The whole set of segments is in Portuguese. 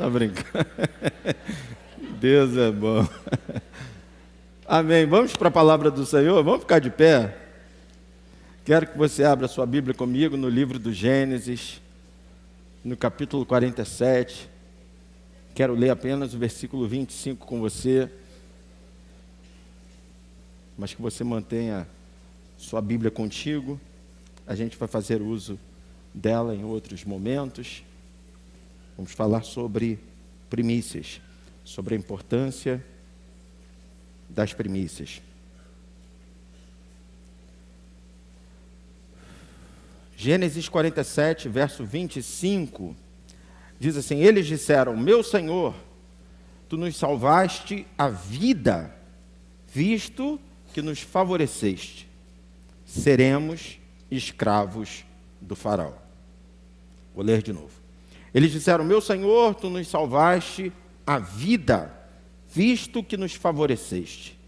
Tá brincando? Deus é bom. Amém. Vamos para a palavra do Senhor? Vamos ficar de pé? Quero que você abra sua Bíblia comigo no livro do Gênesis, no capítulo 47. Quero ler apenas o versículo 25 com você, mas que você mantenha sua Bíblia contigo. A gente vai fazer uso dela em outros momentos. Vamos falar sobre primícias, sobre a importância das primícias. Gênesis 47, verso 25, diz assim: eles disseram: meu Senhor, tu nos salvaste a vida, visto que nos favoreceste, seremos escravos do faraó. Vou ler de novo. Eles disseram: meu Senhor, tu nos salvaste a vida, visto que nos favoreceste,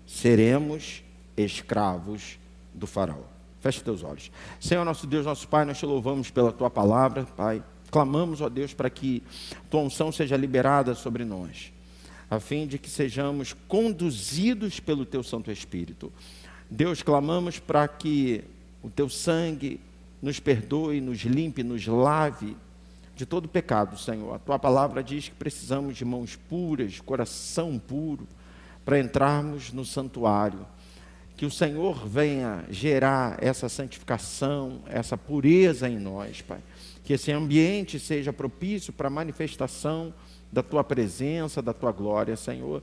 seremos escravos do faraó. Feche teus olhos. Senhor, nosso Deus, nosso Pai, nós te louvamos pela tua palavra, Pai. Clamamos, ó Deus, para que tua unção seja liberada sobre nós, a fim de que sejamos conduzidos pelo teu Santo Espírito. Deus, clamamos para que o teu sangue nos perdoe, nos limpe, nos lave de todo pecado, Senhor. A tua palavra diz que precisamos de mãos puras, coração puro, para entrarmos no santuário. Que o Senhor venha gerar essa santificação, essa pureza em nós, Pai. Que esse ambiente seja propício para a manifestação da tua presença, da tua glória, Senhor.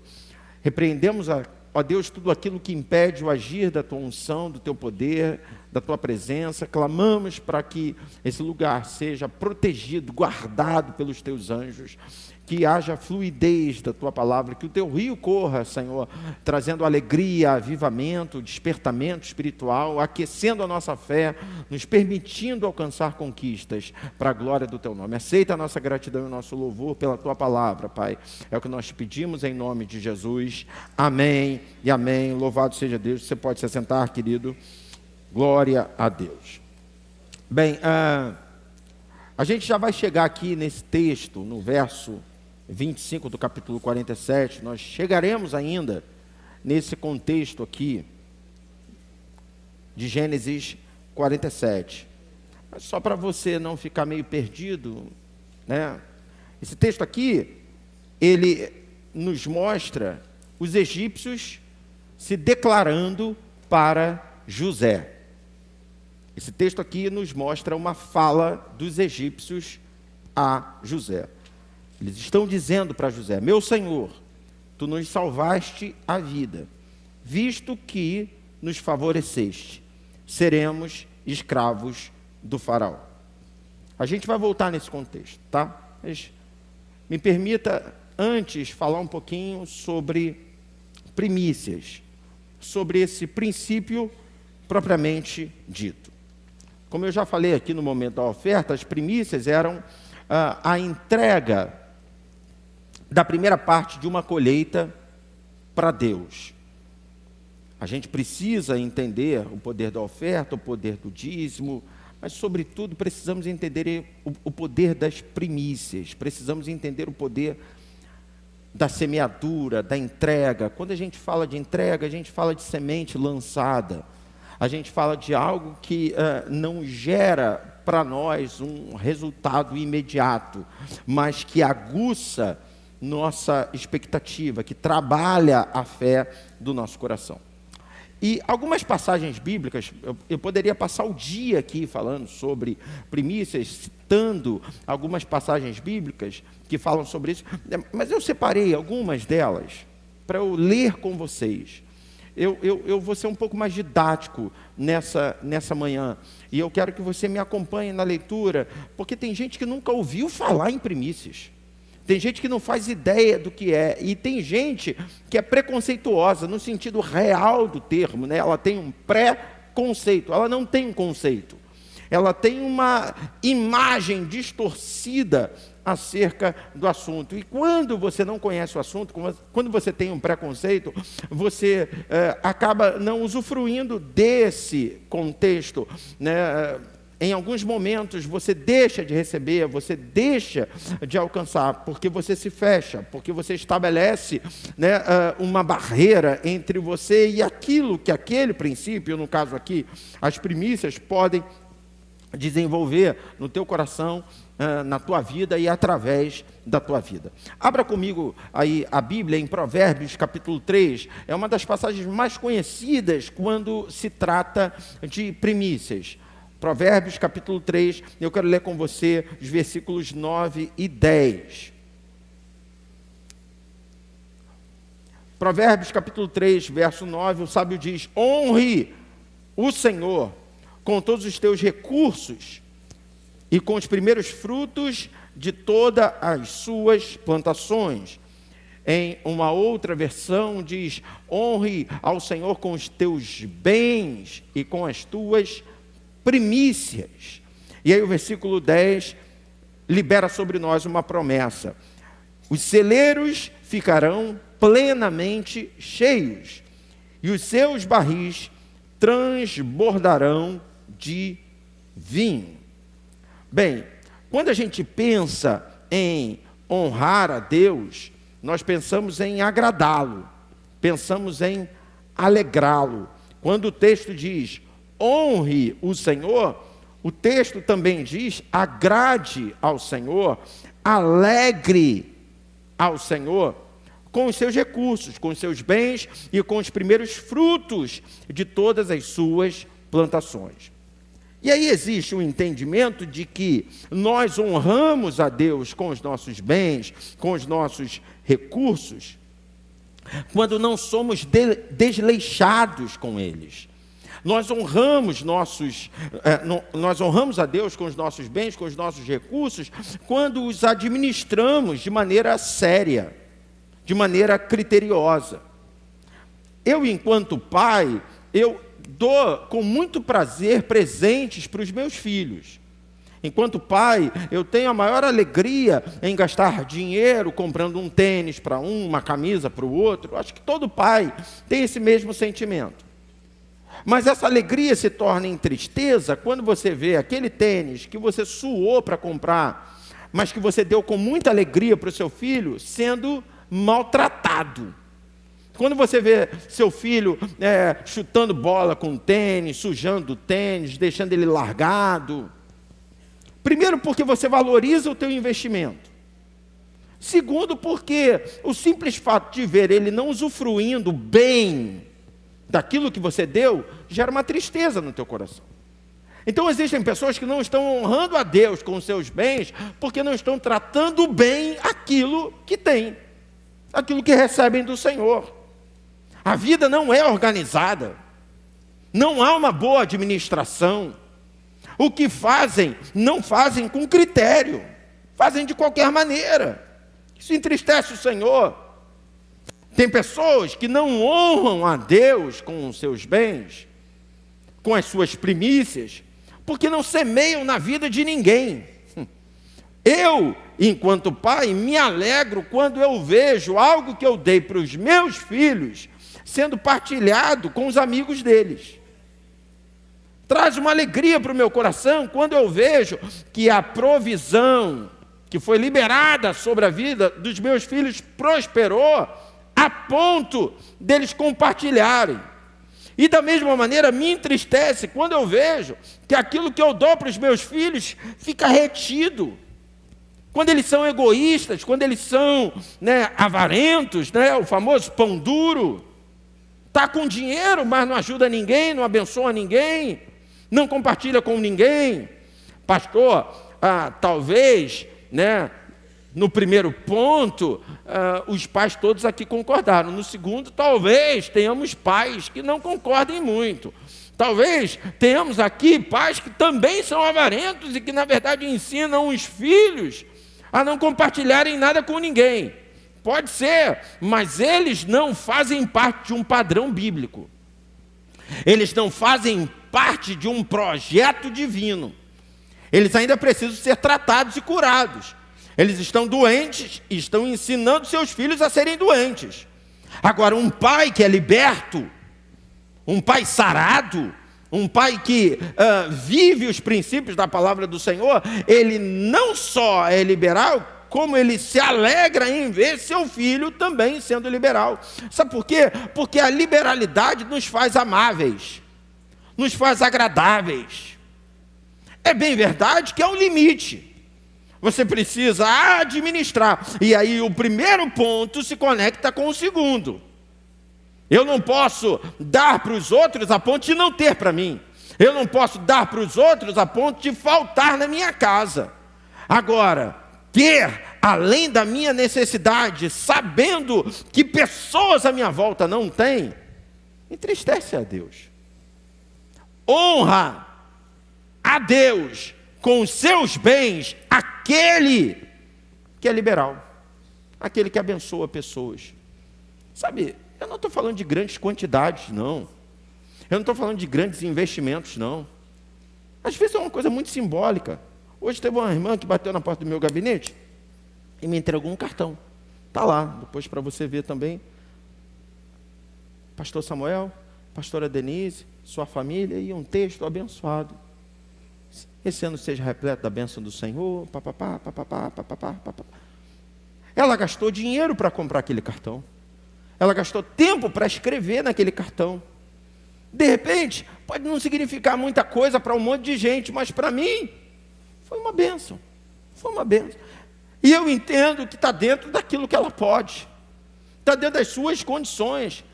Repreendemos, ó Deus, tudo aquilo que impede o agir da tua unção, do teu poder, da tua presença. Clamamos para que esse lugar seja protegido, guardado pelos teus anjos, que haja fluidez da tua palavra, que o teu rio corra, Senhor, trazendo alegria, avivamento, despertamento espiritual, aquecendo a nossa fé, nos permitindo alcançar conquistas para a glória do teu nome. Aceita a nossa gratidão e o nosso louvor pela tua palavra, Pai. É o que nós te pedimos em nome de Jesus. Amém e amém. Louvado seja Deus. Você pode se assentar, querido. Glória a Deus. Bem, a gente já vai chegar aqui nesse texto, no verso 25 do capítulo 47, nós chegaremos ainda nesse contexto aqui de Gênesis 47. Mas só para você não ficar meio perdido, né? Esse texto aqui, ele nos mostra os egípcios se declarando para José. Esse texto aqui nos mostra uma fala dos egípcios a José. Eles estão dizendo para José: meu Senhor, tu nos salvaste a vida, visto que nos favoreceste, seremos escravos do faraó. A gente vai voltar nesse contexto, tá? Mas me permita antes falar um pouquinho sobre primícias, sobre esse princípio propriamente dito. Como eu já falei aqui no momento da oferta, as primícias eram a entrega da primeira parte de uma colheita para Deus. A gente precisa entender o poder da oferta, o poder do dízimo, mas sobretudo precisamos entender o poder das primícias, precisamos entender o poder da semeadura, da entrega. Quando a gente fala de entrega, a gente fala de semente lançada, a gente fala de algo que não gera para nós um resultado imediato, mas que aguça nossa expectativa, que trabalha a fé do nosso coração. E algumas passagens bíblicas, eu poderia passar o dia aqui falando sobre primícias, citando algumas passagens bíblicas que falam sobre isso, mas eu separei algumas delas para eu ler com vocês. Eu vou ser um pouco mais didático nessa manhã, e eu quero que você me acompanhe na leitura, porque tem gente que nunca ouviu falar em primícias. Tem gente que não faz ideia do que é, e tem gente que é preconceituosa no sentido real do termo, né? Ela tem um pré-conceito, ela não tem um conceito. Ela tem uma imagem distorcida acerca do assunto. E quando você não conhece o assunto, quando você tem um preconceito, você acaba não usufruindo desse contexto, né? em alguns momentos você deixa de receber, você deixa de alcançar, porque você se fecha, porque você estabelece, né, uma barreira entre você e aquilo que aquele princípio, no caso aqui, as primícias, podem desenvolver no teu coração, na tua vida e através da tua vida. Abra comigo aí a Bíblia em Provérbios capítulo 3, é uma das passagens mais conhecidas quando se trata de primícias. Provérbios capítulo 3, eu quero ler com você os versículos 9 e 10. Provérbios capítulo 3, verso 9, o sábio diz: honre o Senhor com todos os teus recursos e com os primeiros frutos de todas as suas plantações. Em uma outra versão diz: honre ao Senhor com os teus bens e com as tuas primícias. E aí o versículo 10 libera sobre nós uma promessa: os celeiros ficarão plenamente cheios e os seus barris transbordarão de vinho. Bem, quando a gente pensa em honrar a Deus, nós pensamos em agradá-lo, pensamos em alegrá-lo. Quando o texto diz honre o Senhor, o texto também diz agrade ao Senhor, alegre ao Senhor com os seus recursos, com os seus bens e com os primeiros frutos de todas as suas plantações. E aí existe um entendimento de que nós honramos a Deus com os nossos bens, com os nossos recursos, quando não somos desleixados com eles. Nós honramos a Deus com os nossos bens, com os nossos recursos, quando os administramos de maneira séria, de maneira criteriosa. Eu, enquanto pai, eu dou com muito prazer presentes para os meus filhos. Enquanto pai, eu tenho a maior alegria em gastar dinheiro comprando um tênis para um, uma camisa para o outro. Acho que todo pai tem esse mesmo sentimento. Mas essa alegria se torna em tristeza quando você vê aquele tênis que você suou para comprar, mas que você deu com muita alegria para o seu filho, sendo maltratado. Quando você vê seu filho chutando bola com tênis, sujando o tênis, deixando ele largado. Primeiro, porque você valoriza o teu investimento. Segundo, porque o simples fato de ver ele não usufruindo bem daquilo que você deu, gera uma tristeza no teu coração. Então existem pessoas que não estão honrando a Deus com os seus bens, porque não estão tratando bem aquilo que têm, aquilo que recebem do Senhor. A vida não é organizada, não há uma boa administração. O que fazem, não fazem com critério, fazem de qualquer maneira. Isso entristece o Senhor. Tem pessoas que não honram a Deus com os seus bens, com as suas primícias, porque não semeiam na vida de ninguém. Eu, enquanto pai, me alegro quando eu vejo algo que eu dei para os meus filhos sendo partilhado com os amigos deles. Traz uma alegria para o meu coração quando eu vejo que a provisão que foi liberada sobre a vida dos meus filhos prosperou a ponto deles compartilharem. E da mesma maneira me entristece quando eu vejo que aquilo que eu dou para os meus filhos fica retido. Quando eles são egoístas, quando eles são avarentos, o famoso pão duro. Está com dinheiro, mas não ajuda ninguém, não abençoa ninguém, não compartilha com ninguém. Pastor, talvez, no primeiro ponto, os pais todos aqui concordaram. No segundo, talvez tenhamos pais que não concordem muito. Talvez tenhamos aqui pais que também são avarentos e que, na verdade, ensinam os filhos a não compartilharem nada com ninguém. Pode ser, mas eles não fazem parte de um padrão bíblico. Eles não fazem parte de um projeto divino. Eles ainda precisam ser tratados e curados. Eles estão doentes e estão ensinando seus filhos a serem doentes. Agora, um pai que é liberto, um pai sarado, Um pai que vive os princípios da palavra do Senhor, ele não só é liberal, como ele se alegra em ver seu filho também sendo liberal. Sabe por quê? Porque a liberalidade nos faz amáveis, nos faz agradáveis. É bem verdade que há um limite. Você precisa administrar. E aí o primeiro ponto se conecta com o segundo. Eu não posso dar para os outros a ponto de não ter para mim. Eu não posso dar para os outros a ponto de faltar na minha casa. Agora, ter além da minha necessidade, sabendo que pessoas à minha volta não têm, entristece a Deus. Honra a Deus com os seus bens aquele que é liberal, aquele que abençoa pessoas. Sabe, eu não estou falando de grandes quantidades, não. Eu não estou falando de grandes investimentos, não. Às vezes é uma coisa muito simbólica. Hoje teve uma irmã que bateu na porta do meu gabinete e me entregou um cartão. Está lá, depois para você ver também. Pastor Samuel, pastora Denise, sua família, e um texto abençoado. Esse ano seja repleto da bênção do Senhor. Papapá, papapá, papapá, papapá. Ela gastou dinheiro para comprar aquele cartão. Ela gastou tempo para escrever naquele cartão. De repente, pode não significar muita coisa para um monte de gente, mas para mim, foi uma bênção. Foi uma bênção. E eu entendo que está dentro daquilo que ela pode. Está dentro das suas condições.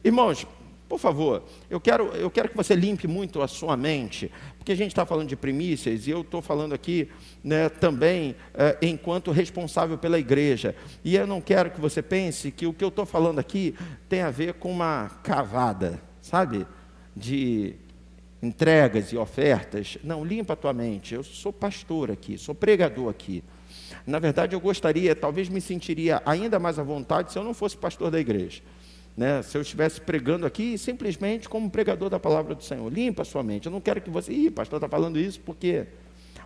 Irmãos, por favor, eu quero que você limpe muito a sua mente, porque a gente está falando de primícias, e eu estou falando aqui, né, também enquanto responsável pela igreja. E eu não quero que você pense que o que eu estou falando aqui tem a ver com uma cavada, sabe, de entregas e ofertas. Não, limpa a tua mente. Eu sou pastor aqui, sou pregador aqui. Na verdade, eu gostaria, talvez me sentiria ainda mais à vontade se eu não fosse pastor da igreja. Né? Se eu estivesse pregando aqui, simplesmente como pregador da palavra do Senhor. Limpa a sua mente. Eu não quero que você... pastor está falando isso por quê?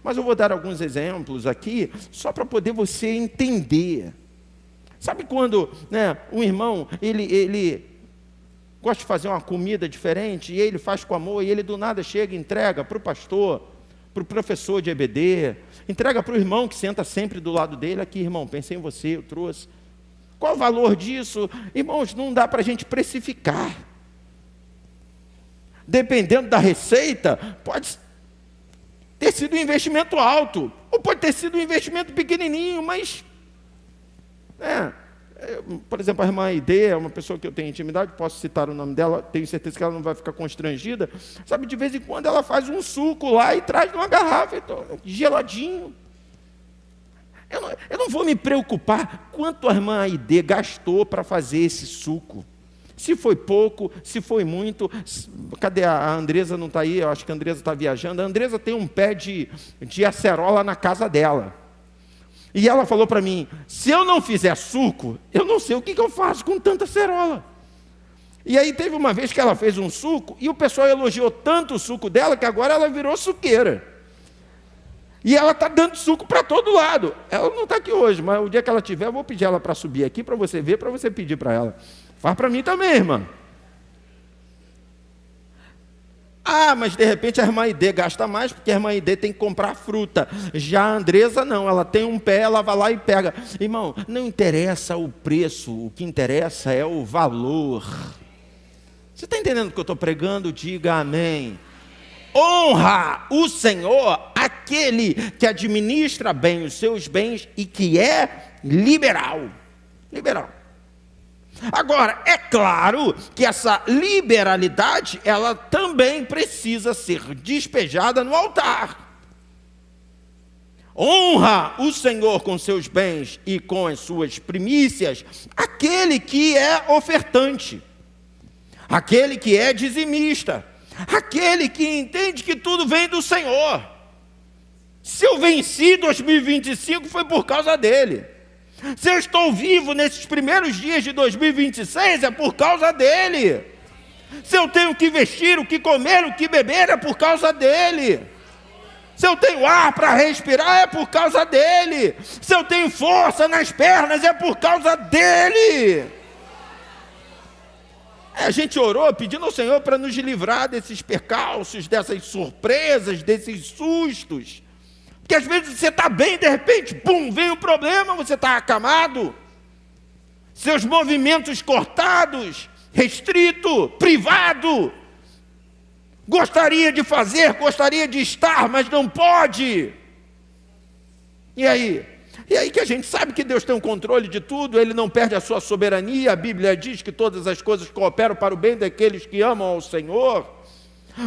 Mas eu vou dar alguns exemplos aqui, só para poder você entender. Sabe quando, né, um irmão, ele gosta de fazer uma comida diferente, e ele faz com amor, e ele do nada chega e entrega para o pastor, para o professor de EBD, entrega para o irmão que senta sempre do lado dele. Aqui, irmão, pensei em você, eu trouxe. Qual o valor disso? Irmãos, não dá para a gente precificar. Dependendo da receita, pode ter sido um investimento alto, ou pode ter sido um investimento pequenininho, mas... por exemplo, a irmã Aide é uma pessoa que eu tenho intimidade, posso citar o nome dela, tenho certeza que ela não vai ficar constrangida. Sabe, de vez em quando ela faz um suco lá e traz numa garrafa, geladinho. Eu não vou me preocupar quanto a irmã Aide gastou para fazer esse suco. Se foi pouco, se foi muito. Cadê a Andresa? Não está aí, eu acho que a Andresa está viajando. A Andresa tem um pé de acerola na casa dela. E ela falou para mim, se eu não fizer suco, eu não sei o que eu faço com tanta acerola. E aí teve uma vez que ela fez um suco, e o pessoal elogiou tanto o suco dela, que agora ela virou suqueira. E ela está dando suco para todo lado. Ela não está aqui hoje, mas o dia que ela tiver, eu vou pedir ela para subir aqui, para você ver, para você pedir para ela. Faz para mim também, irmã. Mas de repente a irmã Aide gasta mais, porque a irmã Aide tem que comprar fruta. Já a Andresa não, ela tem um pé, ela vai lá e pega. Irmão, não interessa o preço, o que interessa é o valor. Você está entendendo o que eu estou pregando? Diga amém. Honra o Senhor, aquele que administra bem os seus bens e que é liberal. Liberal. Agora, é claro que essa liberalidade, ela também precisa ser despejada no altar. Honra o Senhor com seus bens e com as suas primícias, aquele que é ofertante, aquele que é dizimista, aquele que entende que tudo vem do Senhor. Se eu venci 2025 foi por causa dele. Se eu estou vivo nesses primeiros dias de 2026 é por causa dele. Se eu tenho o que vestir, o que comer, o que beber é por causa dele. Se eu tenho ar para respirar é por causa dele. Se eu tenho força nas pernas é por causa dele. A gente orou pedindo ao Senhor para nos livrar desses percalços, dessas surpresas, desses sustos. Porque às vezes você está bem, de repente, pum, vem um problema, você está acamado. Seus movimentos cortados, restrito, privado. Gostaria de fazer, gostaria de estar, mas não pode. E aí? E aí que a gente sabe que Deus tem o controle de tudo, Ele não perde a sua soberania, a Bíblia diz que todas as coisas cooperam para o bem daqueles que amam ao Senhor.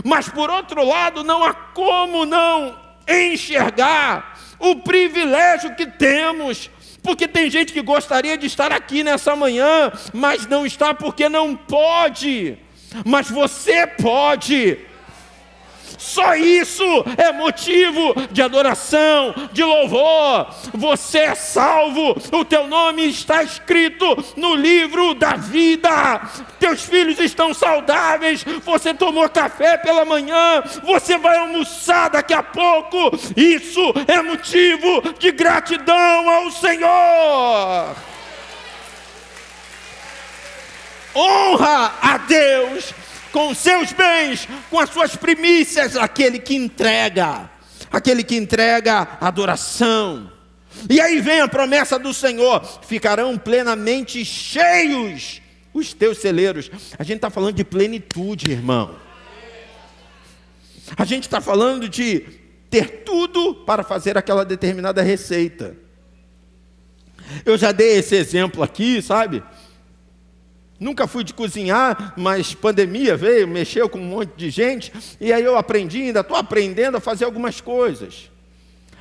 Mas por outro lado, não há como não enxergar o privilégio que temos, porque tem gente que gostaria de estar aqui nessa manhã, mas não está porque não pode, mas você pode. Só isso é motivo de adoração, de louvor. Você é salvo, o teu nome está escrito no livro da vida. Teus filhos estão saudáveis, você tomou café pela manhã, você vai almoçar daqui a pouco. Isso é motivo de gratidão ao Senhor. Honra a Deus com seus bens, com as suas primícias, aquele que entrega adoração. E aí vem a promessa do Senhor: ficarão plenamente cheios os teus celeiros. A gente está falando de plenitude, irmão. A gente está falando de ter tudo para fazer aquela determinada receita. Eu já dei esse exemplo aqui, sabe? Nunca fui de cozinhar, mas pandemia veio, mexeu com um monte de gente, e aí eu aprendi, ainda estou aprendendo a fazer algumas coisas.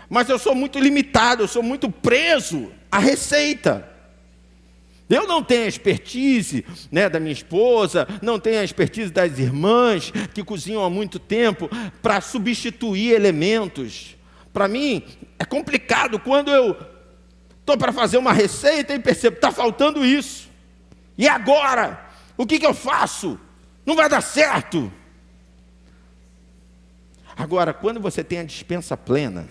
Mas eu sou muito limitado, eu sou muito preso à receita. Eu não tenho a expertise, da minha esposa, não tenho a expertise das irmãs que cozinham há muito tempo para substituir elementos. Para mim, é complicado quando eu estou para fazer uma receita e percebo que está faltando isso. E agora? O que eu faço? Não vai dar certo. Agora, quando você tem a despensa plena,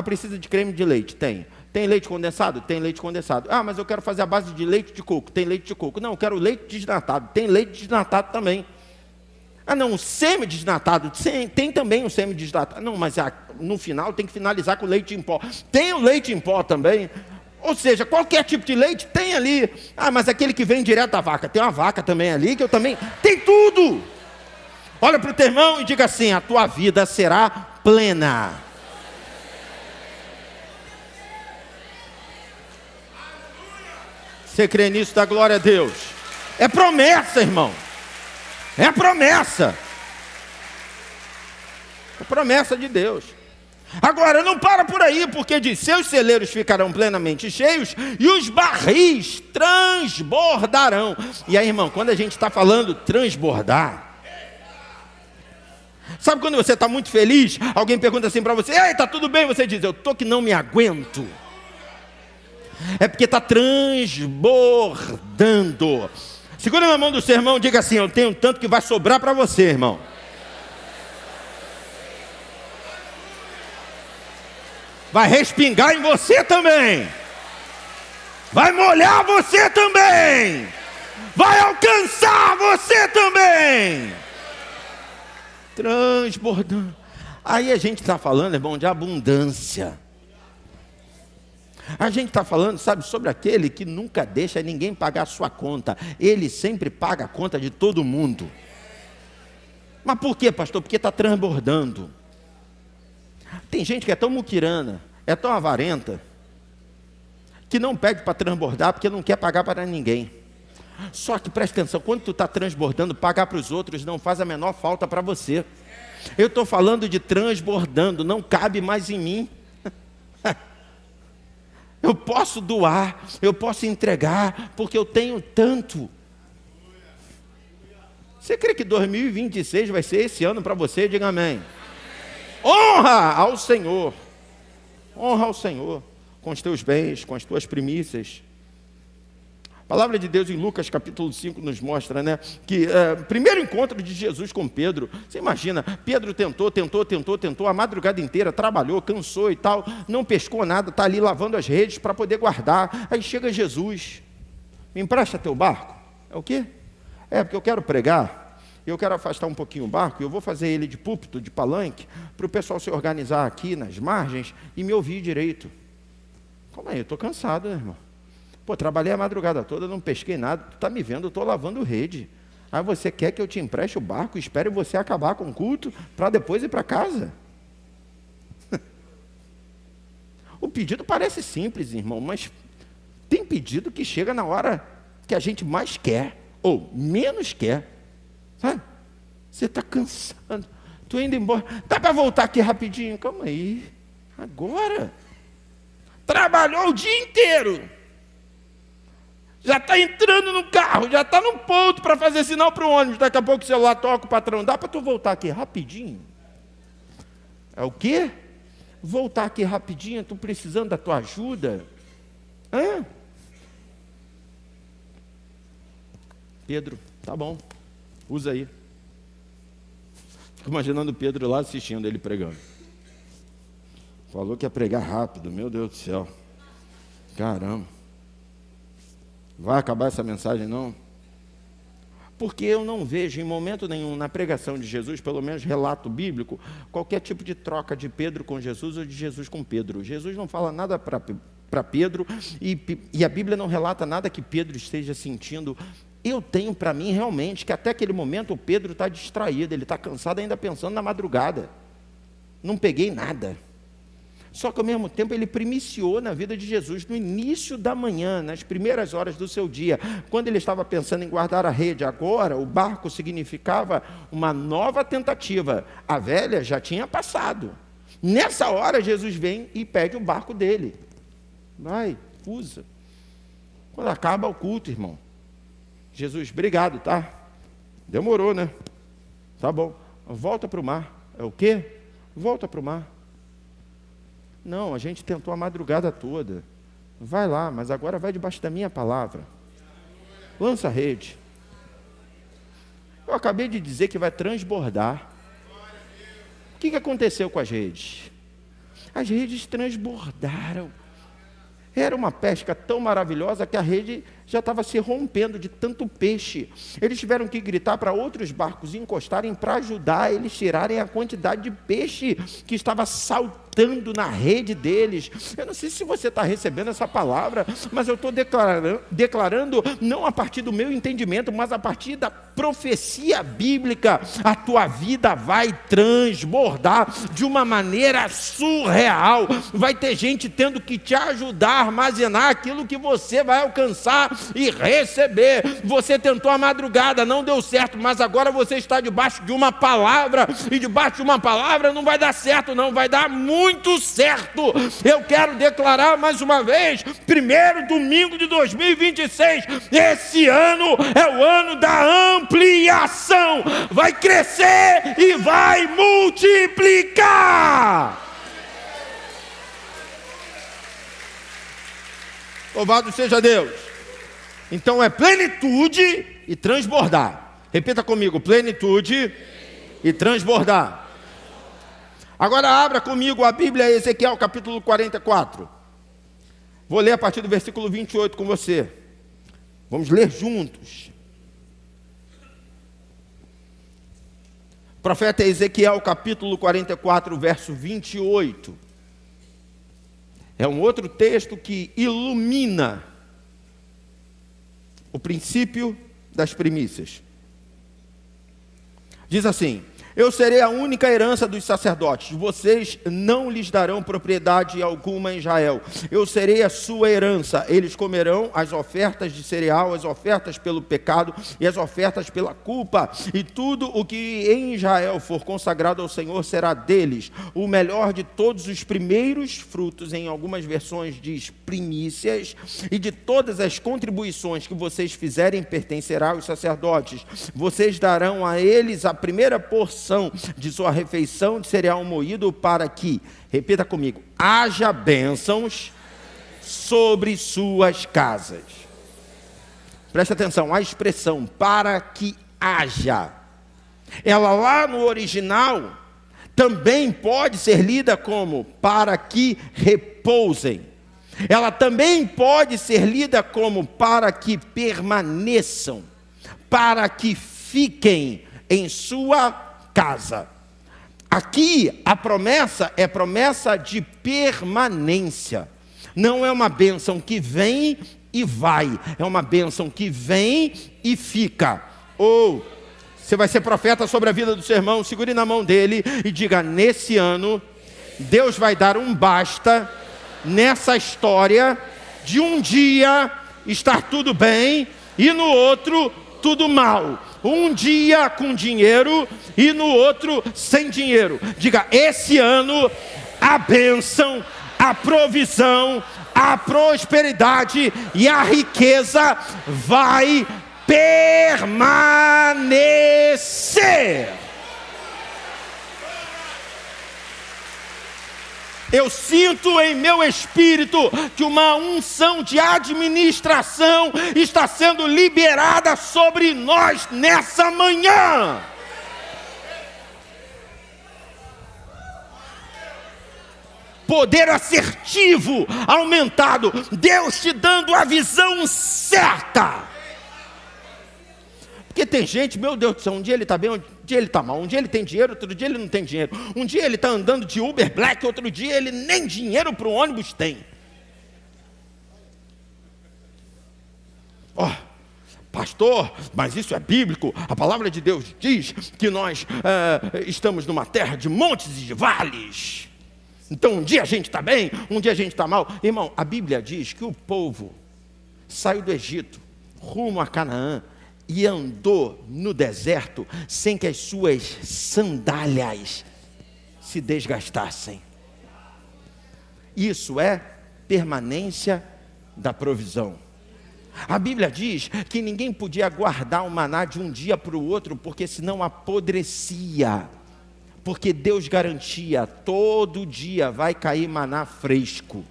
precisa de creme de leite? Tem. Tem leite condensado? Tem leite condensado. Mas eu quero fazer a base de leite de coco. Tem leite de coco. Não, eu quero leite desnatado. Tem leite desnatado também. Não, semi-desnatado. Tem também o semi-desnatado. Não, mas no final tem que finalizar com leite em pó. Tem o leite em pó também. Ou seja, qualquer tipo de leite tem ali. Mas aquele que vem direto da vaca. Tem uma vaca também ali, que eu também... Tem tudo! Olha para o teu irmão e diga assim: a tua vida será plena. Você crê nisso? Dá glória a Deus. É promessa, irmão. É promessa. É promessa de Deus. Agora, não para por aí, porque diz: seus celeiros ficarão plenamente cheios e os barris transbordarão. E aí, irmão, quando a gente está falando transbordar, sabe quando você está muito feliz, alguém pergunta assim para você: ei, está tudo bem? Você diz: eu estou que não me aguento. É porque está transbordando. Segura na mão do seu irmão e diga assim: eu tenho tanto que vai sobrar para você, irmão. Vai respingar em você também. Vai molhar você também. Vai alcançar você também. Transbordando. Aí a gente está falando, irmão, de abundância. A gente está falando, sabe, sobre aquele que nunca deixa ninguém pagar a sua conta. Ele sempre paga a conta de todo mundo. Mas por quê, pastor? Porque está transbordando. Tem gente que é tão muquirana, é tão avarenta, que não pede para transbordar porque não quer pagar para ninguém. Só que presta atenção, quando tu está transbordando, pagar para os outros não faz a menor falta para você. Eu estou falando de transbordando, não cabe mais em mim. Eu posso doar, eu posso entregar, porque eu tenho tanto. Você crê que 2026 vai ser esse ano para você? Diga amém. Honra ao Senhor. Honra ao Senhor com os teus bens, com as tuas primícias. A palavra de Deus em Lucas capítulo 5 nos mostra, que primeiro encontro de Jesus com Pedro. Você imagina, Pedro tentou a madrugada inteira, trabalhou, cansou e tal, não pescou nada, está ali lavando as redes para poder guardar. Aí chega Jesus: me empresta teu barco. É o quê? É, porque eu quero pregar, eu quero afastar um pouquinho o barco, e eu vou fazer ele de púlpito, de palanque, para o pessoal se organizar aqui nas margens e me ouvir direito. Calma aí, eu estou cansado, né, irmão? Pô, trabalhei a madrugada toda, não pesquei nada, tu está me vendo, eu estou lavando rede. Aí você quer que eu te empreste o barco, espere você acabar com o culto, para depois ir para casa? O pedido parece simples, irmão, mas tem pedido que chega na hora que a gente mais quer, ou menos quer, sabe? Você está cansado, estou indo embora, dá para voltar aqui rapidinho? Calma aí, agora. Trabalhou o dia inteiro, já está entrando no carro, já está no ponto para fazer sinal para o ônibus, daqui a pouco o celular toca, o patrão, dá para tu voltar aqui rapidinho? É o quê? Voltar aqui rapidinho, estou precisando da tua ajuda. Hã? Pedro, tá bom, usa aí. Fico imaginando o Pedro lá assistindo ele pregando. Falou que ia pregar rápido, meu Deus do céu. Caramba. Vai acabar essa mensagem não? Porque eu não vejo em momento nenhum na pregação de Jesus, pelo menos relato bíblico, qualquer tipo de troca de Pedro com Jesus ou de Jesus com Pedro. Jesus não fala nada para Pedro e a Bíblia não relata nada que Pedro esteja sentindo. Eu tenho para mim realmente que até aquele momento o Pedro está distraído, ele está cansado ainda pensando na madrugada. Não peguei nada. Só que ao mesmo tempo ele primiciou na vida de Jesus no início da manhã, nas primeiras horas do seu dia, quando ele estava pensando em guardar a rede. Agora o barco significava uma nova tentativa, a velha já tinha passado. Nessa hora Jesus vem e pede o barco dele. Vai, usa. Quando acaba o culto, irmão, Jesus, obrigado, tá? Demorou, né? Tá bom, volta para o mar. É o quê? Volta para o mar. Não, a gente tentou a madrugada toda. Vai lá, mas agora vai debaixo da minha palavra. Lança a rede. Eu acabei de dizer que vai transbordar. O que aconteceu com as redes? As redes transbordaram. Era uma pesca tão maravilhosa que a rede já estava se rompendo de tanto peixe. Eles tiveram que gritar para outros barcos encostarem para ajudar eles tirarem a quantidade de peixe que estava saltando na rede deles. Eu não sei se você está recebendo essa palavra, mas eu estou declarando não a partir do meu entendimento, mas a partir da profecia bíblica. A tua vida vai transbordar de uma maneira surreal. Vai ter gente tendo que te ajudar a armazenar aquilo que você vai alcançar e receber. Você tentou a madrugada, não deu certo, mas agora você está debaixo de uma palavra, e debaixo de uma palavra não vai dar certo não, vai dar muito certo. Eu quero declarar mais uma vez, primeiro domingo de 2026, esse ano é o ano da ampliação, vai crescer e vai multiplicar. Louvado seja Deus. Então é plenitude e transbordar. Repita comigo, plenitude e transbordar. Agora abra comigo a Bíblia, Ezequiel capítulo 44. Vou ler a partir do versículo 28 com você. Vamos ler juntos. Profeta Ezequiel capítulo 44, verso 28. É um outro texto que ilumina o princípio das primícias. Diz assim: eu serei a única herança dos sacerdotes, vocês não lhes darão propriedade alguma em Israel. Eu serei a sua herança, eles comerão as ofertas de cereal, as ofertas pelo pecado e as ofertas pela culpa. E tudo o que em Israel for consagrado ao Senhor será deles. O melhor de todos os primeiros frutos, em algumas versões diz primícias, e de todas as contribuições que vocês fizerem pertencerá aos sacerdotes. Vocês darão a eles a primeira porção de sua refeição de cereal moído, para que, repita comigo, haja bênçãos sobre suas casas. Preste atenção, a expressão para que haja, ela lá no original também pode ser lida como para que repousem. Ela também pode ser lida como para que permaneçam. para que fiquem em sua casa. Aqui a promessa é promessa de permanência. Não é uma bênção que vem e vai, é uma bênção que vem e fica. Ou você vai ser profeta sobre a vida do seu irmão, segure na mão dele e diga: nesse ano, Deus vai dar um basta nessa história de um dia estar tudo bem e no outro tudo mal. Um dia com dinheiro e no outro sem dinheiro. Diga: esse ano a bênção, a provisão, a prosperidade e a riqueza vai permanecer. Eu sinto em meu espírito que uma unção de administração está sendo liberada sobre nós nessa manhã. Poder assertivo aumentado, Deus te dando a visão certa. Porque tem gente, meu Deus do céu, um dia ele está bem, um dia ele está mal, um dia ele tem dinheiro, outro dia ele não tem dinheiro, um dia ele está andando de Uber Black, outro dia ele nem dinheiro para o ônibus tem. Pastor, mas isso é bíblico, a palavra de Deus diz que nós estamos numa terra de montes e de vales. Então um dia a gente está bem, um dia a gente está mal. Irmão, a Bíblia diz que o povo saiu do Egito rumo a Canaã e andou no deserto sem que as suas sandálias se desgastassem. Isso é permanência da provisão. A Bíblia diz que ninguém podia guardar o maná de um dia para o outro, porque senão apodrecia. Porque Deus garantia, todo dia vai cair maná fresco.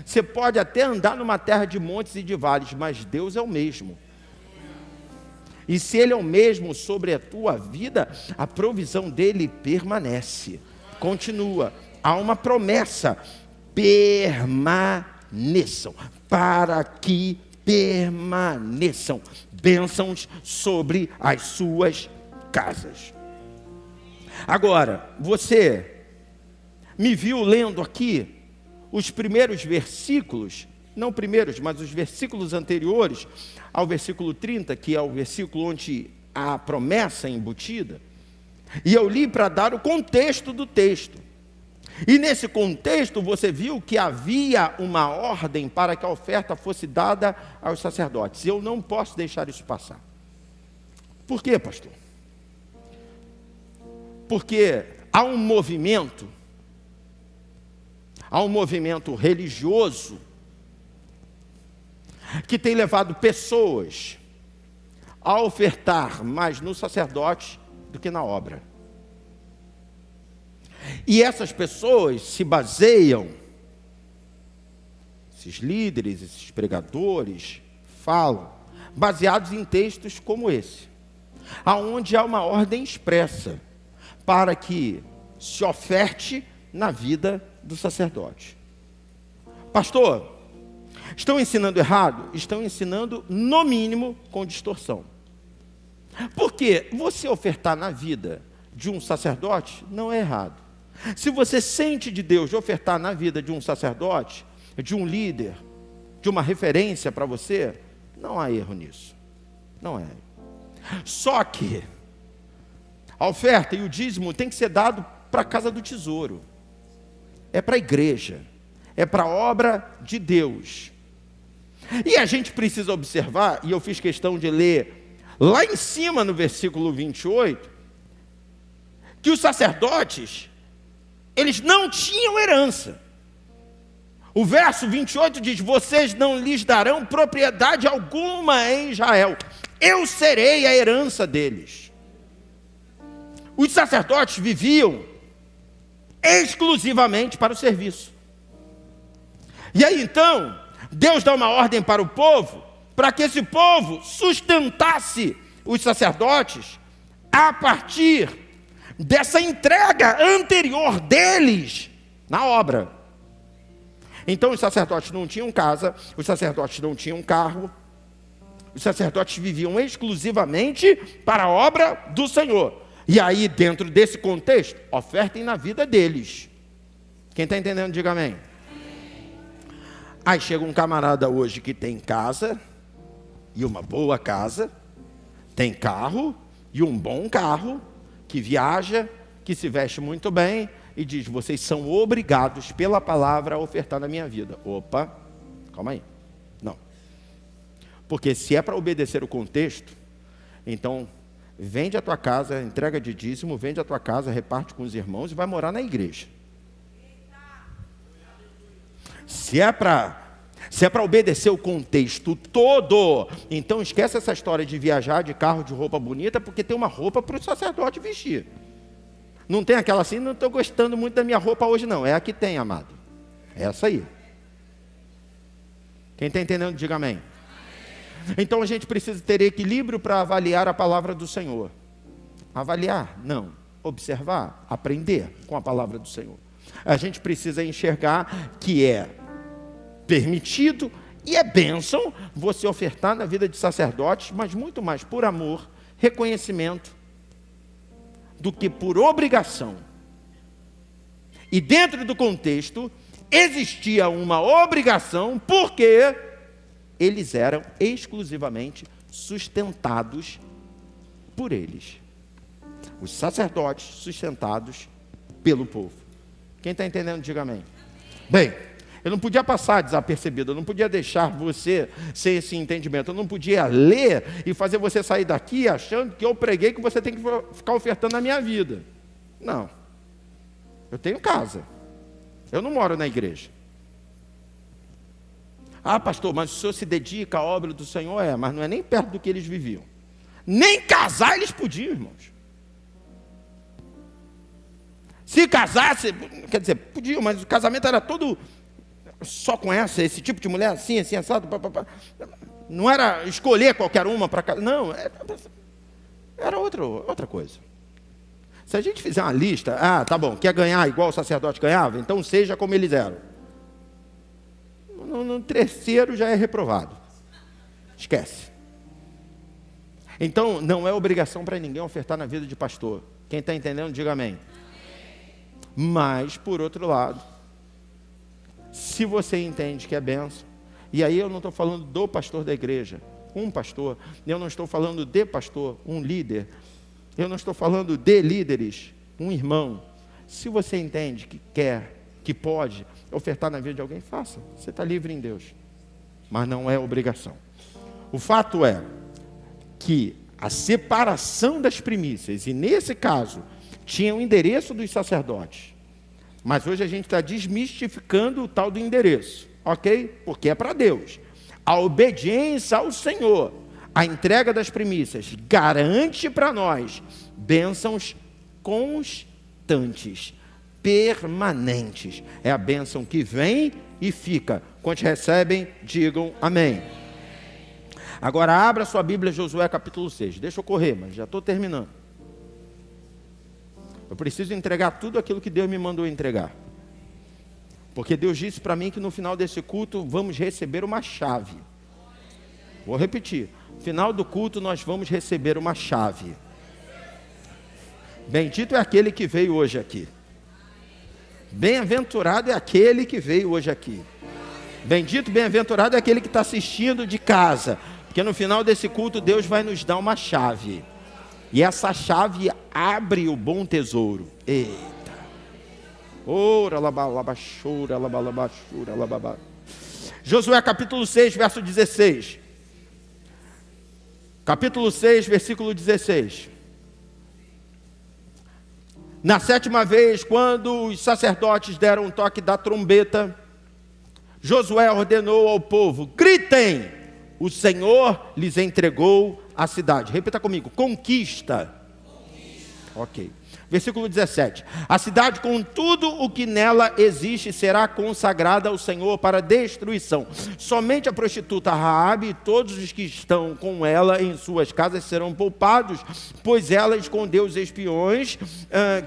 Você pode até andar numa terra de montes e de vales, mas Deus é o mesmo. E se Ele é o mesmo sobre a tua vida, a provisão dEle permanece, continua. Há uma promessa: permaneçam, para que permaneçam bênçãos sobre as suas casas. Agora, você me viu lendo aqui os primeiros versículos, não primeiros, mas os versículos anteriores ao versículo 30, que é o versículo onde há a promessa embutida, e eu li para dar o contexto do texto. E nesse contexto você viu que havia uma ordem para que a oferta fosse dada aos sacerdotes. Eu não posso deixar isso passar. Por quê, pastor? Porque há um movimento religioso que tem levado pessoas a ofertar mais no sacerdote do que na obra. E essas pessoas se baseiam, esses líderes, esses pregadores, falam, baseados em textos como esse, aonde há uma ordem expressa para que se oferte na vida do sacerdote. Pastor, estão ensinando errado? Estão ensinando, no mínimo, com distorção. Porque você ofertar na vida de um sacerdote não é errado. Se você sente de Deus de ofertar na vida de um sacerdote, de um líder, de uma referência para você, não há erro nisso. Não é. Só que a oferta e o dízimo tem que ser dado para a casa do tesouro. É para a igreja. É para a obra de Deus. E a gente precisa observar, e eu fiz questão de ler lá em cima no versículo 28, que os sacerdotes, eles não tinham herança. O verso 28 diz: vocês não lhes darão propriedade alguma em Israel, eu serei a herança deles. Os sacerdotes viviam exclusivamente para o serviço. E aí então, Deus dá uma ordem para o povo, para que esse povo sustentasse os sacerdotes a partir dessa entrega anterior deles na obra. Então os sacerdotes não tinham casa, os sacerdotes não tinham carro, Os sacerdotes viviam exclusivamente para a obra do Senhor. E aí, dentro desse contexto, ofertem na vida deles. Quem está entendendo, diga amém. Aí chega um camarada hoje que tem casa, e uma boa casa, tem carro, e um bom carro, que viaja, que se veste muito bem, e diz, vocês são obrigados pela palavra a ofertar na minha vida. Opa, calma aí. Não. Porque se é para obedecer o contexto, então vende a tua casa, entrega de dízimo, vende a tua casa, reparte com os irmãos e vai morar na igreja. Se é para obedecer o contexto todo, então esquece essa história de viajar de carro, de roupa bonita, porque tem uma roupa para o sacerdote vestir. Não tem aquela assim, não estou gostando muito da minha roupa hoje não. É a que tem, amado. É essa aí. Quem está entendendo, diga amém. Então a gente precisa ter equilíbrio para avaliar a palavra do Senhor. Avaliar? Não. Observar? Aprender com a palavra do Senhor. A gente precisa enxergar que é permitido e é bênção você ofertar na vida de sacerdotes, mas muito mais por amor, reconhecimento, do que por obrigação. E dentro do contexto, existia uma obrigação, porque eles eram exclusivamente sustentados por eles. Os sacerdotes sustentados pelo povo. Quem está entendendo, diga amém. Bem, eu não podia passar desapercebido, eu não podia deixar você sem esse entendimento, eu não podia ler e fazer você sair daqui achando que eu preguei que você tem que ficar ofertando na minha vida. Não. Eu tenho casa. Eu não moro na igreja. Ah, pastor, mas o senhor se dedica à obra do Senhor? Mas não é nem perto do que eles viviam. Nem casar eles podiam, irmãos. Se casasse, quer dizer, podiam, mas o casamento era todo só com esse tipo de mulher, assim, assado. Não era escolher qualquer uma para casar. Não, era outra coisa. Se a gente fizer uma lista, tá bom, quer ganhar igual o sacerdote ganhava? Então seja como eles eram. No terceiro já é reprovado. Esquece. Então, não é obrigação para ninguém ofertar na vida de pastor. Quem está entendendo, diga amém. Mas, por outro lado, se você entende que é bênção, e aí eu não estou falando do pastor da igreja, um pastor, eu não estou falando de pastor, um líder, eu não estou falando de líderes, um irmão. Se você entende que quer, que pode ofertar na vida de alguém, faça. Você está livre em Deus. Mas não é obrigação. O fato é que a separação das primícias, e nesse caso, tinha o endereço dos sacerdotes. Mas hoje a gente está desmistificando o tal do endereço, ok? Porque é para Deus. A obediência ao Senhor, a entrega das primícias, garante para nós bênçãos constantes, permanentes. É a bênção que vem e fica. Quantos recebem, digam amém. Agora abra sua Bíblia, Josué capítulo 6. Deixa eu correr, mas já estou terminando. Eu preciso entregar tudo aquilo que Deus me mandou entregar. Porque Deus disse para mim que no final desse culto vamos receber uma chave. Vou repetir. No final do culto nós vamos receber uma chave. Bendito é aquele que veio hoje aqui. Bem-aventurado é aquele que veio hoje aqui. Bendito, bem-aventurado é aquele que está assistindo de casa. Porque no final desse culto Deus vai nos dar uma chave. E essa chave abre o bom tesouro. Eita. Ora, labalabachura, labalabachura, lababá. Josué capítulo 6, verso 16. Capítulo 6, versículo 16. Na 7ª vez, quando os sacerdotes deram um toque da trombeta, Josué ordenou ao povo: gritem, o Senhor lhes entregou a cidade. Repita comigo: conquista. Ok. Versículo 17. A cidade com tudo o que nela existe será consagrada ao Senhor para destruição. Somente a prostituta Raabe e todos os que estão com ela em suas casas serão poupados, pois ela escondeu os espiões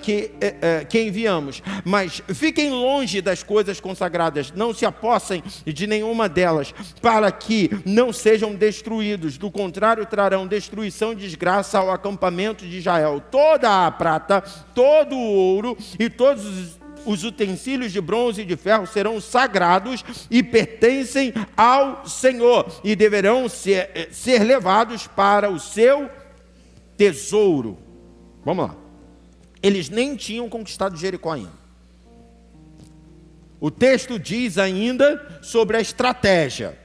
que enviamos. Mas fiquem longe das coisas consagradas, não se apossem de nenhuma delas, para que não sejam destruídos. Do contrário, trarão destruição e desgraça ao acampamento de Israel. Toda a prata, todo o ouro e todos os utensílios de bronze e de ferro serão sagrados e pertencem ao Senhor, e deverão ser levados para o seu tesouro. Vamos lá. Eles nem tinham conquistado Jericó ainda. O texto diz ainda sobre a estratégia.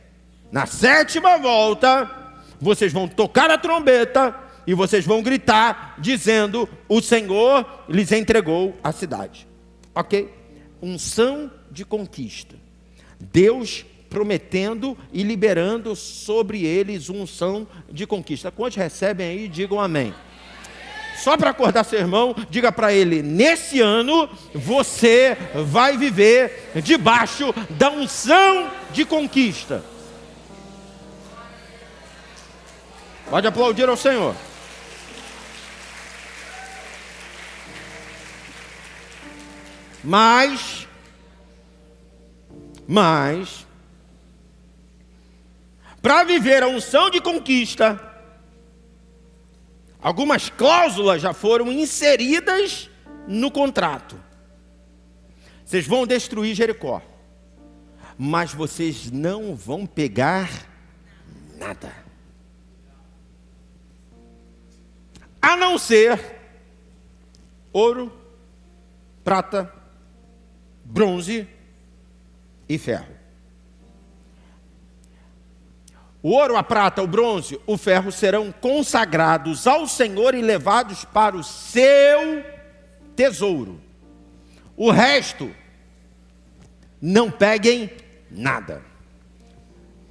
Na 7ª volta, vocês vão tocar a trombeta e vocês vão gritar, dizendo: o Senhor lhes entregou a cidade. Ok? Unção de conquista. Deus prometendo e liberando sobre eles unção de conquista. Quantos recebem aí, digam amém. Só para acordar seu irmão, diga para ele: nesse ano você vai viver debaixo da unção de conquista. Pode aplaudir ao Senhor. Mas, para viver a unção de conquista, algumas cláusulas já foram inseridas no contrato. Vocês vão destruir Jericó, mas vocês não vão pegar nada, a não ser ouro, prata, bronze e ferro. O ouro, a prata, o bronze, o ferro serão consagrados ao Senhor e levados para o seu tesouro. O resto, não peguem nada.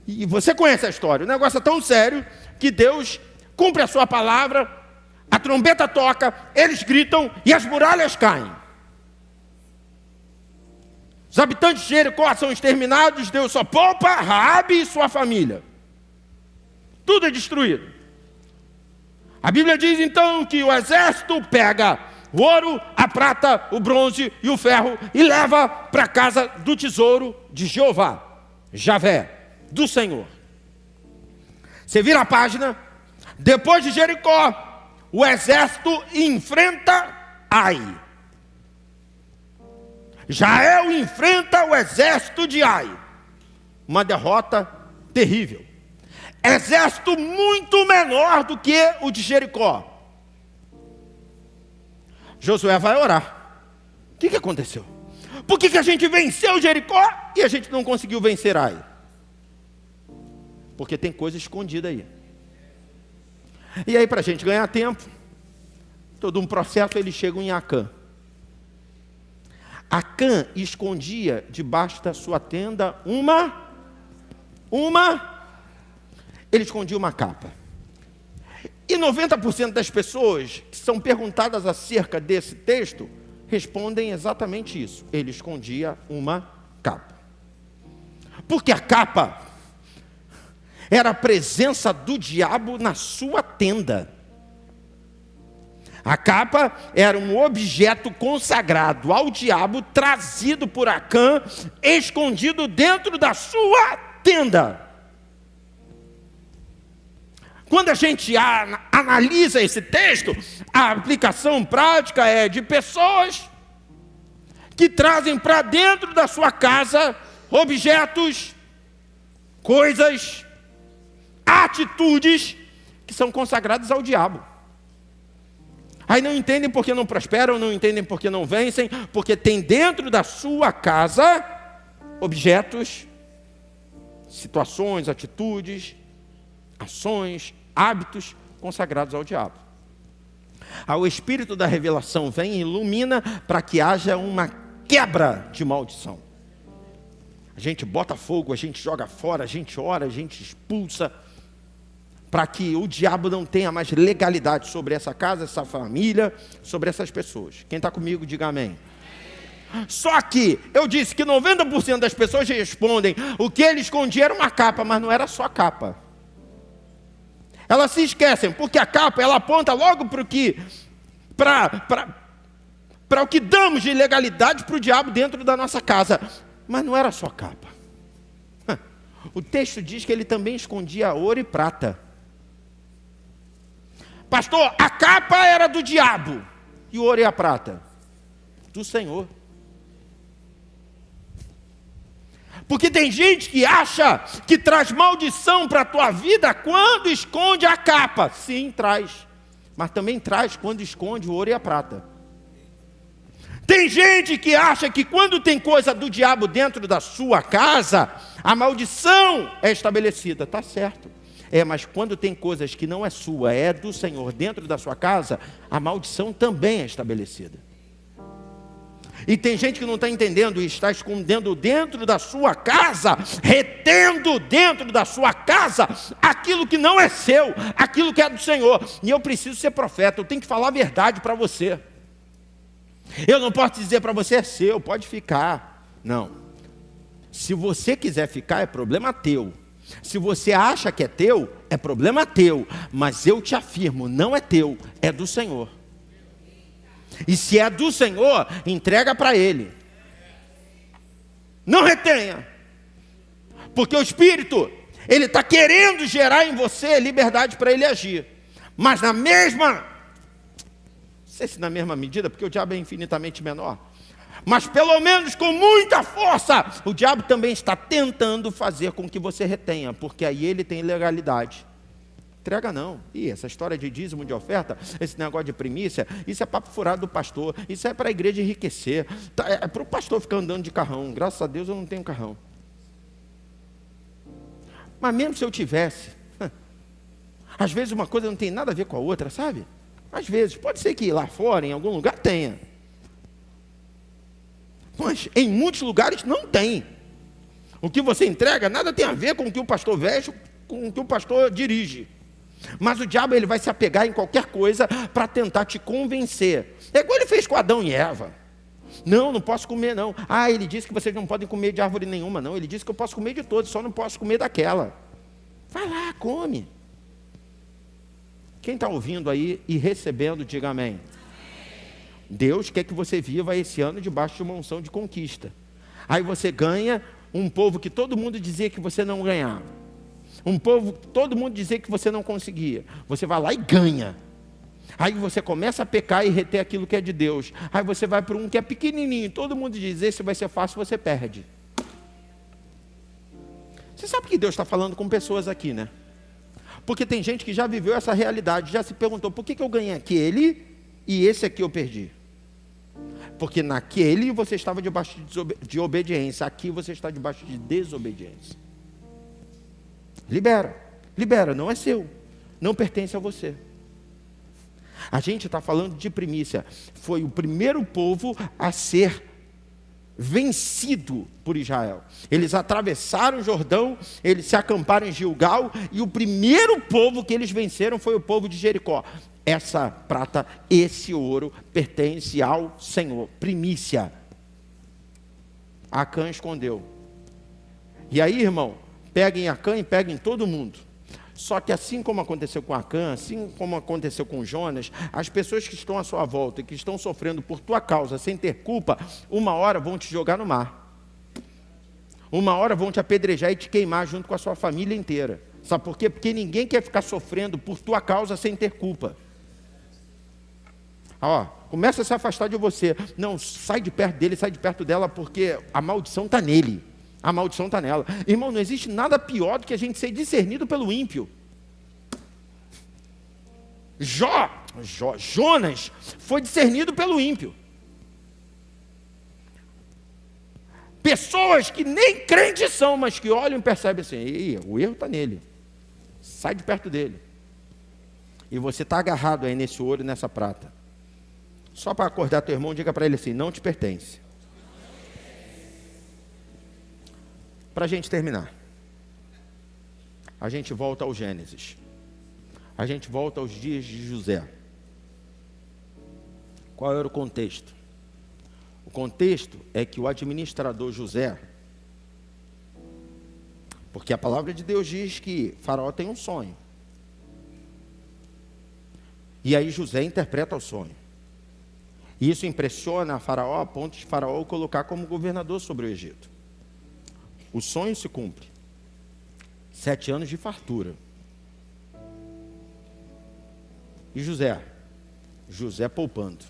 E você conhece a história. O negócio é tão sério que Deus cumpre a sua palavra, a trombeta toca, eles gritam e as muralhas caem. Os habitantes de Jericó são exterminados, Deus só poupa Raabe e sua família. Tudo é destruído. A Bíblia diz então que o exército pega o ouro, a prata, o bronze e o ferro e leva para a casa do tesouro de Jeová, Javé, do Senhor. Você vira a página. Depois de Jericó, o exército enfrenta Ai. Israel enfrenta o exército de Ai. Uma derrota terrível. Exército muito menor do que o de Jericó. Josué vai orar. O que aconteceu? Por que a gente venceu Jericó e a gente não conseguiu vencer Ai? Porque tem coisa escondida aí. E aí, para a gente ganhar tempo, todo um processo, eles chegam em Acã. Acã escondia debaixo da sua tenda ele escondia uma capa. E 90% das pessoas que são perguntadas acerca desse texto respondem exatamente isso. Ele escondia uma capa. Porque a capa era a presença do diabo na sua tenda. A capa era um objeto consagrado ao diabo, trazido por Acã, escondido dentro da sua tenda. Quando a gente analisa esse texto, a aplicação prática é de pessoas que trazem para dentro da sua casa objetos, coisas, atitudes que são consagradas ao diabo. Aí não entendem porque não prosperam, não entendem porque não vencem, porque tem dentro da sua casa objetos, situações, atitudes, ações, hábitos consagrados ao diabo. O Espírito da revelação vem e ilumina para que haja uma quebra de maldição. A gente bota fogo, a gente joga fora, a gente ora, a gente expulsa, para que o diabo não tenha mais legalidade sobre essa casa, essa família, sobre essas pessoas. Quem está comigo, diga amém. Só que eu disse que 90% das pessoas respondem o que ele escondia era uma capa, mas não era só a capa. Elas se esquecem, porque a capa ela aponta logo para o que, para o que damos de legalidade para o diabo dentro da nossa casa. Mas não era só capa. O texto diz que ele também escondia ouro e prata. Pastor, a capa era do diabo e o ouro e a prata do Senhor. Porque tem gente que acha que traz maldição para a tua vida quando esconde a capa. Sim, traz. Mas também traz quando esconde o ouro e a prata. Tem gente que acha que quando tem coisa do diabo dentro da sua casa, a maldição é estabelecida. Está certo. Mas quando tem coisas que não é sua, é do Senhor dentro da sua casa, a maldição também é estabelecida. E tem gente que não está entendendo e está escondendo dentro da sua casa, retendo dentro da sua casa aquilo que não é seu, aquilo que é do Senhor. E eu preciso ser profeta, eu tenho que falar a verdade para você. Eu não posso dizer para você é seu, pode ficar. Não. Se você quiser ficar, é problema teu. Se você acha que é teu, é problema teu. Mas eu te afirmo, não é teu, é do Senhor. E se é do Senhor, entrega para Ele. Não retenha. Porque o Espírito, Ele está querendo gerar em você liberdade para Ele agir. Mas na mesma, não sei se na mesma medida, porque o diabo é infinitamente menor. Mas pelo menos com muita força, o diabo também está tentando fazer com que você retenha. Porque aí ele tem legalidade. Entrega não. Essa história de dízimo, de oferta, esse negócio de primícia, isso é papo furado do pastor, isso é para a igreja enriquecer, é para o pastor ficar andando de carrão. Graças a Deus eu não tenho carrão. Mas mesmo se eu tivesse, às vezes uma coisa não tem nada a ver com a outra, sabe? Às vezes, pode ser que lá fora, em algum lugar, tenha. Mas em muitos lugares não tem. O que você entrega nada tem a ver com o que o pastor veste, com o que o pastor dirige. Mas o diabo ele vai se apegar em qualquer coisa para tentar te convencer. É igual ele fez com Adão e Eva. Não posso comer não. Ele disse que vocês não podem comer de árvore nenhuma não. Ele disse que eu posso comer de todas, só não posso comer daquela. Vai lá, come. Quem está ouvindo aí e recebendo, diga amém. Deus quer que você viva esse ano debaixo de uma unção de conquista. Aí você ganha um povo que todo mundo dizia que você não ganhava. Um povo que todo mundo dizia que você não conseguia. Você vai lá e ganha. Aí você começa a pecar e reter aquilo que é de Deus. Aí você vai para um que é pequenininho. Todo mundo diz, esse vai ser fácil, você perde. Você sabe que Deus está falando com pessoas aqui, né? Porque tem gente que já viveu essa realidade, já se perguntou, por que eu ganhei aquele e esse aqui eu perdi? Porque naquele você estava debaixo de obediência, aqui você está debaixo de desobediência. Libera, não é seu, não pertence a você. A gente está falando de primícia, foi o primeiro povo a ser vencido por Israel. Eles atravessaram o Jordão, eles se acamparam em Gilgal, e o primeiro povo que eles venceram foi o povo de Jericó. Essa prata, esse ouro pertence ao Senhor, primícia. Acã escondeu. E aí, irmão, peguem Acã e peguem todo mundo. Só que assim como aconteceu com Acã, assim como aconteceu com Jonas, as pessoas que estão à sua volta e que estão sofrendo por tua causa, sem ter culpa, uma hora vão te jogar no mar. Uma hora vão te apedrejar e te queimar junto com a sua família inteira. Sabe por quê? Porque ninguém quer ficar sofrendo por tua causa sem ter culpa. Começa a se afastar de você. Não, sai de perto dele, sai de perto dela, porque a maldição está nele. A maldição está nela. Irmão, não existe nada pior do que a gente ser discernido pelo ímpio. Jonas foi discernido pelo ímpio. Pessoas que nem crentes são, mas que olham e percebem assim, o erro está nele. Sai de perto dele. E você está agarrado aí nesse ouro e nessa prata. Só para acordar teu irmão, diga para ele assim, não te pertence. Para a gente terminar, a gente volta ao Gênesis. A gente volta aos dias de José. Qual era o contexto? O contexto é que o administrador José, porque a palavra de Deus diz que Faraó tem um sonho. E aí José interpreta o sonho. E isso impressiona a Faraó a ponto de Faraó o colocar como governador sobre o Egito. O sonho se cumpre. 7 anos de fartura. E José poupando,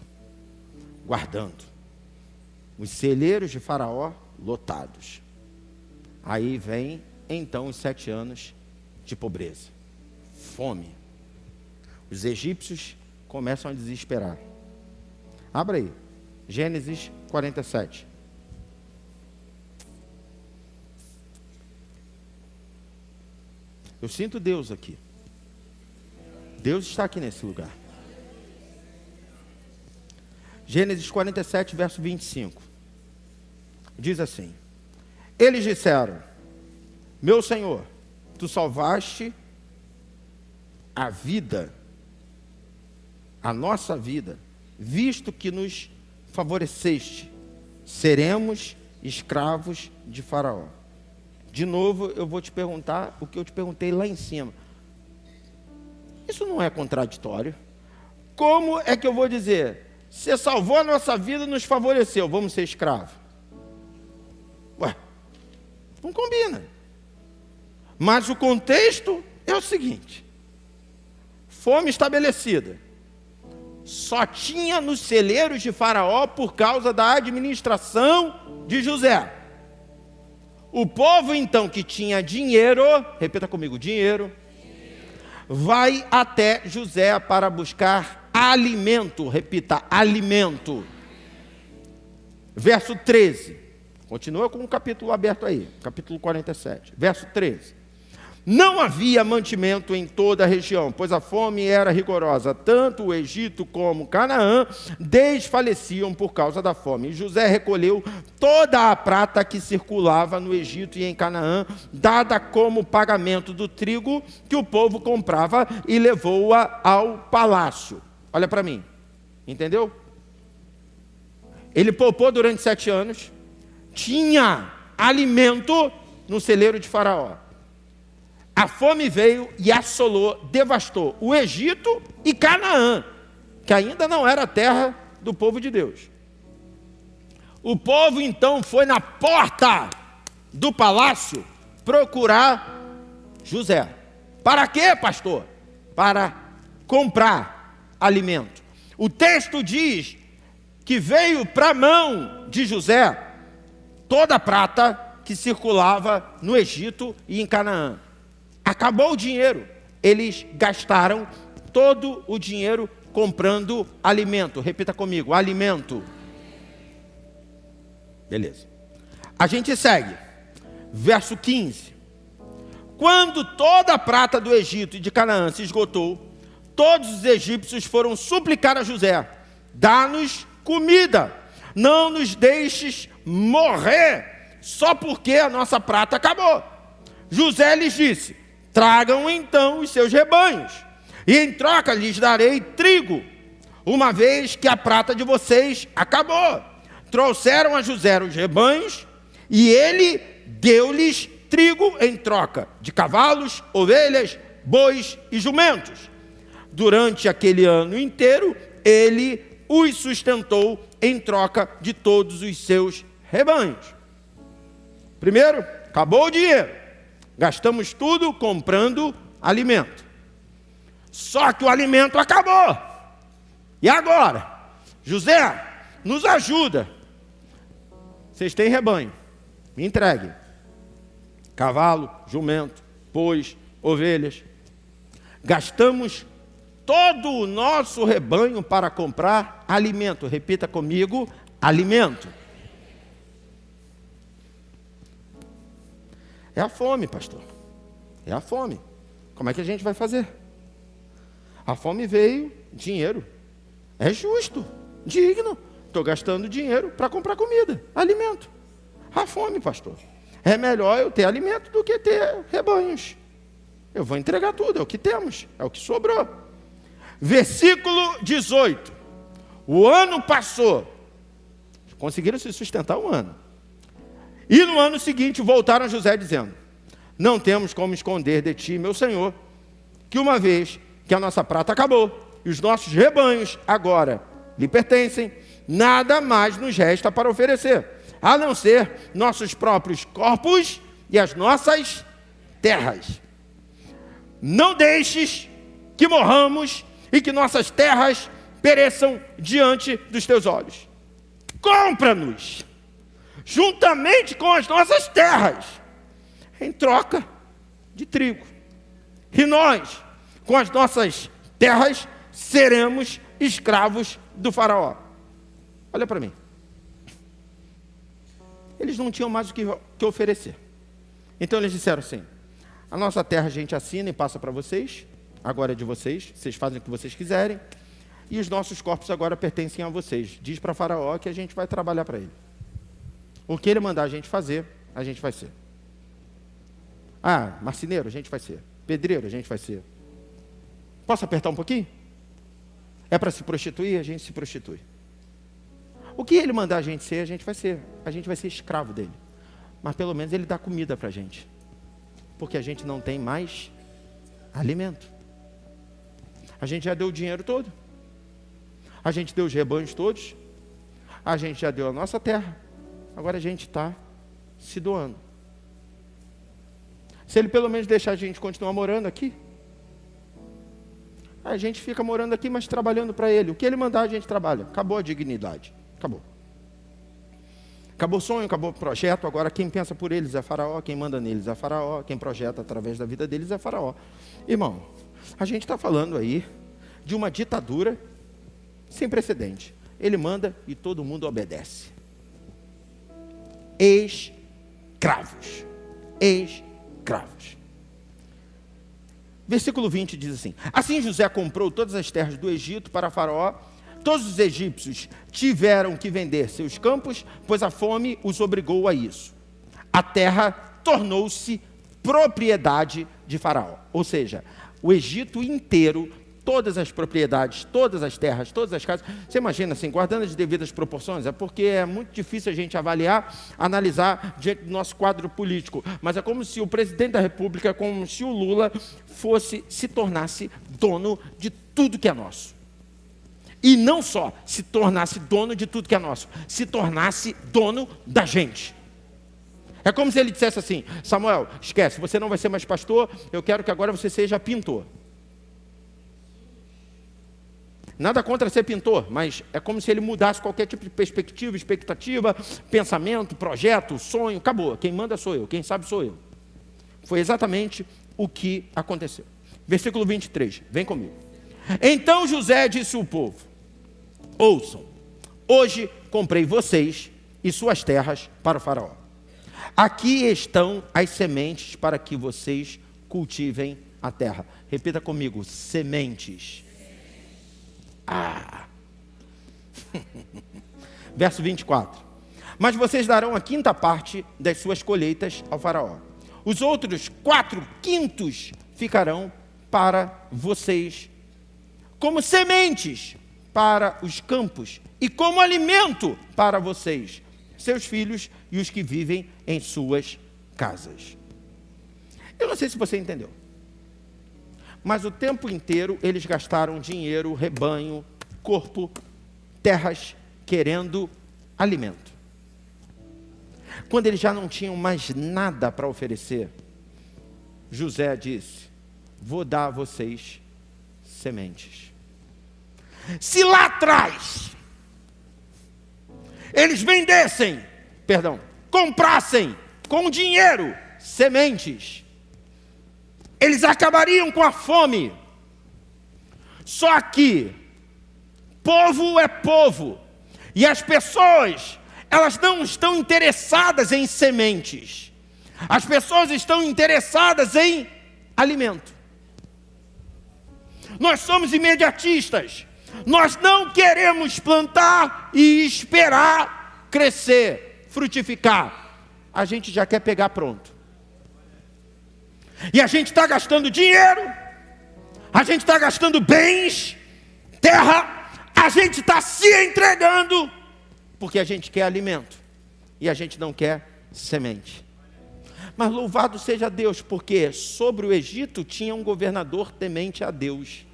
guardando. Os celeiros de Faraó lotados. Aí vem então os 7 anos de pobreza, fome. Os egípcios começam a desesperar. Abra aí, Gênesis 47. Eu sinto Deus aqui. Deus está aqui nesse lugar. Gênesis 47, verso 25. Diz assim: eles disseram: meu Senhor, tu salvaste a vida, a nossa vida, visto que nos favoreceste, seremos escravos de Faraó. De novo, eu vou te perguntar o que eu te perguntei lá em cima. Isso não é contraditório? Como é que eu vou dizer, você salvou a nossa vida e nos favoreceu, vamos ser escravos? Ué, não combina. Mas o contexto é o seguinte: fome estabelecida. Só tinha nos celeiros de Faraó por causa da administração de José. O povo então que tinha dinheiro, repita comigo, dinheiro, vai até José para buscar alimento, repita, alimento. Verso 13, continua com o capítulo aberto aí, capítulo 47, verso 13. Não havia mantimento em toda a região, pois a fome era rigorosa. Tanto o Egito como Canaã desfaleciam por causa da fome. E José recolheu toda a prata que circulava no Egito e em Canaã, dada como pagamento do trigo que o povo comprava, e levou-a ao palácio. Olha para mim, entendeu? Ele poupou durante 7 anos, tinha alimento no celeiro de Faraó. A fome veio e assolou, devastou o Egito e Canaã, que ainda não era a terra do povo de Deus. O povo então foi na porta do palácio procurar José. Para quê, pastor? Para comprar alimento. O texto diz que veio para a mão de José toda a prata que circulava no Egito e em Canaã. Acabou o dinheiro, eles gastaram todo o dinheiro comprando alimento. Repita comigo, alimento. Beleza. A gente segue. Verso 15. Quando toda a prata do Egito e de Canaã se esgotou, todos os egípcios foram suplicar a José: dá-nos comida, não nos deixes morrer, só porque a nossa prata acabou. José lhes disse: tragam então os seus rebanhos, e em troca lhes darei trigo, uma vez que a prata de vocês acabou. Trouxeram a José os rebanhos, e ele deu-lhes trigo em troca de cavalos, ovelhas, bois e jumentos. Durante aquele ano inteiro, ele os sustentou em troca de todos os seus rebanhos. Primeiro, acabou o dinheiro. Gastamos tudo comprando alimento. Só que o alimento acabou. E agora? José, nos ajuda. Vocês têm rebanho, me entreguem. Cavalo, jumento, bois, ovelhas. Gastamos todo o nosso rebanho para comprar alimento. Repita comigo, alimento. É a fome, pastor. É a fome. Como é que a gente vai fazer? A fome veio, dinheiro. É justo, digno. Estou gastando dinheiro para comprar comida, alimento. A fome, pastor. É melhor eu ter alimento do que ter rebanhos. Eu vou entregar tudo, é o que temos, é o que sobrou. Versículo 18. O ano passou, conseguiram se sustentar um ano. E no ano seguinte voltaram a José dizendo: não temos como esconder de ti, meu senhor, que uma vez que a nossa prata acabou e os nossos rebanhos agora lhe pertencem, nada mais nos resta para oferecer, a não ser nossos próprios corpos e as nossas terras. Não deixes que morramos e que nossas terras pereçam diante dos teus olhos. Compra-nos juntamente com as nossas terras, em troca de trigo. E nós, com as nossas terras, seremos escravos do faraó. Olha para mim. Eles não tinham mais o que oferecer. Então eles disseram assim: a nossa terra a gente assina e passa para vocês, agora é de vocês, vocês fazem o que vocês quiserem, e os nossos corpos agora pertencem a vocês. Diz para faraó que a gente vai trabalhar para ele. O que ele mandar a gente vai ser. Ah, marceneiro, a gente vai ser. Pedreiro, a gente vai ser. Posso apertar um pouquinho? É para se prostituir, a gente se prostitui. O que ele mandar a gente ser, a gente vai ser. A gente vai ser escravo dele. Mas pelo menos ele dá comida para a gente. Porque a gente não tem mais alimento. A gente já deu o dinheiro todo. A gente deu os rebanhos todos. A gente já deu a nossa terra. Agora a gente está se doando. Se ele pelo menos deixar a gente continuar morando aqui, a gente fica morando aqui, mas trabalhando para ele. O que ele mandar, a gente trabalha. Acabou a dignidade. Acabou. Acabou o sonho, acabou o projeto. Agora quem pensa por eles é faraó, quem manda neles é faraó, quem projeta através da vida deles é faraó. Irmão, a gente está falando aí de uma ditadura sem precedente. Ele manda e todo mundo obedece. Escravos. Escravos. Versículo 20 diz assim: assim José comprou todas as terras do Egito para Faraó. Todos os egípcios tiveram que vender seus campos, pois a fome os obrigou a isso. A terra tornou-se propriedade de Faraó. Ou seja, o Egito inteiro, todas as propriedades, todas as terras, todas as casas. Você imagina assim, guardando as devidas proporções, é porque é muito difícil a gente avaliar, analisar diante do nosso quadro político. Mas é como se o presidente da República, como se o Lula se tornasse dono de tudo que é nosso. E não só se tornasse dono de tudo que é nosso, se tornasse dono da gente. É como se ele dissesse assim: Samuel, esquece, você não vai ser mais pastor, eu quero que agora você seja pintor. Nada contra ser pintor, mas é como se ele mudasse qualquer tipo de perspectiva, expectativa, pensamento, projeto, sonho, acabou. Quem manda sou eu, quem sabe sou eu. Foi exatamente o que aconteceu. Versículo 23, vem comigo. Então José disse ao povo: ouçam, hoje comprei vocês e suas terras para o faraó. Aqui estão as sementes para que vocês cultivem a terra. Repita comigo: sementes. Verso 24. Mas vocês darão a quinta parte das suas colheitas ao faraó. Os outros 4/5 ficarão para vocês, como sementes para os campos e como alimento para vocês, seus filhos e os que vivem em suas casas. Eu não sei se você entendeu, mas o tempo inteiro eles gastaram dinheiro, rebanho, corpo, terras, querendo alimento. Quando eles já não tinham mais nada para oferecer, José disse: vou dar a vocês sementes. Se lá atrás eles comprassem com dinheiro sementes, eles acabariam com a fome. Só que povo é povo, e as pessoas, elas não estão interessadas em sementes. As pessoas estão interessadas em alimento. Nós somos imediatistas. Nós não queremos plantar e esperar crescer, frutificar. A gente já quer pegar pronto. E a gente está gastando dinheiro, a gente está gastando bens, terra, a gente está se entregando, porque a gente quer alimento, e a gente não quer semente. Mas louvado seja Deus, porque sobre o Egito tinha um governador temente a Deus.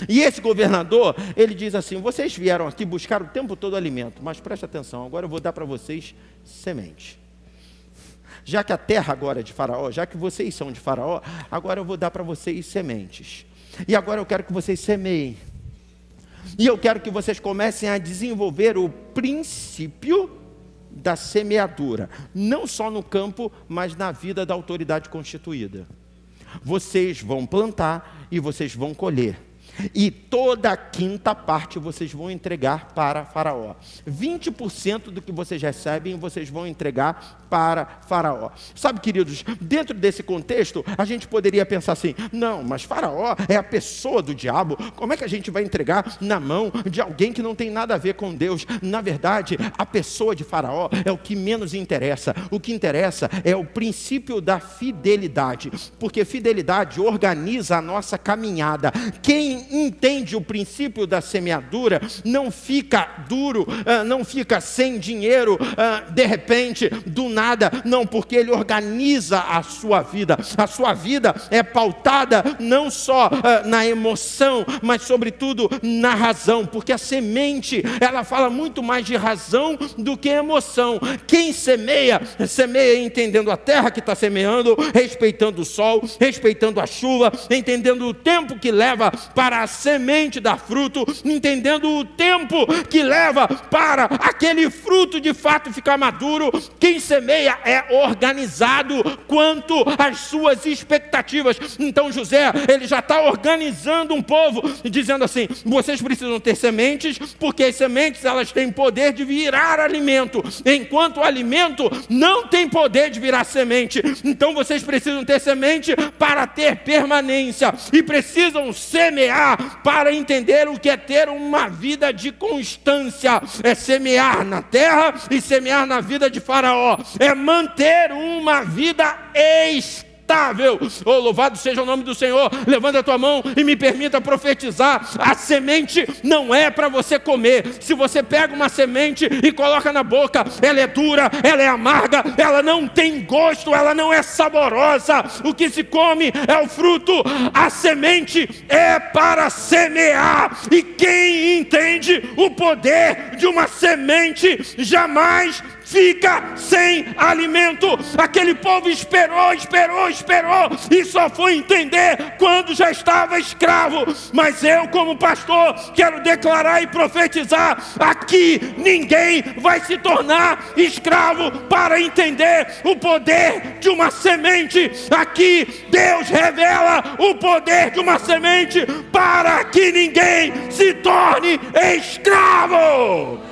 E esse governador, ele diz assim: vocês vieram aqui buscar o tempo todo alimento, mas preste atenção, agora eu vou dar para vocês semente. Já que a terra agora é de Faraó, já que vocês são de Faraó, agora eu vou dar para vocês sementes. E agora eu quero que vocês semeiem. E eu quero que vocês comecem a desenvolver o princípio da semeadura, não só no campo, mas na vida da autoridade constituída. Vocês vão plantar e vocês vão colher. E toda a quinta parte vocês vão entregar para Faraó. 20% do que vocês recebem, vocês vão entregar para Faraó. Sabe, queridos, dentro desse contexto, a gente poderia pensar assim: não, mas Faraó é a pessoa do diabo. Como é que a gente vai entregar na mão de alguém que não tem nada a ver com Deus? Na verdade, a pessoa de Faraó é o que menos interessa. O que interessa é o princípio da fidelidade, porque fidelidade organiza a nossa caminhada. Quem entende o princípio da semeadura não fica duro, não fica sem dinheiro de repente, do nada, não, porque ele organiza a sua vida. A sua vida é pautada não só na emoção, mas sobretudo na razão, porque a semente, ela fala muito mais de razão do que emoção. Quem semeia, semeia entendendo a terra que está semeando, respeitando o sol, respeitando a chuva, entendendo o tempo que leva para a semente dar fruto, entendendo o tempo que leva para aquele fruto de fato ficar maduro. Quem semeia é organizado quanto às suas expectativas. Então José, ele já está organizando um povo, dizendo assim: vocês precisam ter sementes, porque as sementes, elas têm poder de virar alimento, enquanto o alimento não tem poder de virar semente. Então vocês precisam ter semente para ter permanência, e precisam semear para entender o que é ter uma vida de constância. É semear na terra e semear na vida de Faraó. É manter uma vida estável. Oh, louvado seja o nome do Senhor. Levanta a tua mão e me permita profetizar. A semente não é para você comer. Se você pega uma semente e coloca na boca, ela é dura, ela é amarga, ela não tem gosto, ela não é saborosa. O que se come é o fruto. A semente é para semear, e quem entende o poder de uma semente jamais fica sem alimento. Aquele povo esperou e só foi entender quando já estava escravo. Mas eu, como pastor, quero declarar e profetizar: aqui ninguém vai se tornar escravo para entender o poder de uma semente. Aqui Deus revela o poder de uma semente para que ninguém se torne escravo.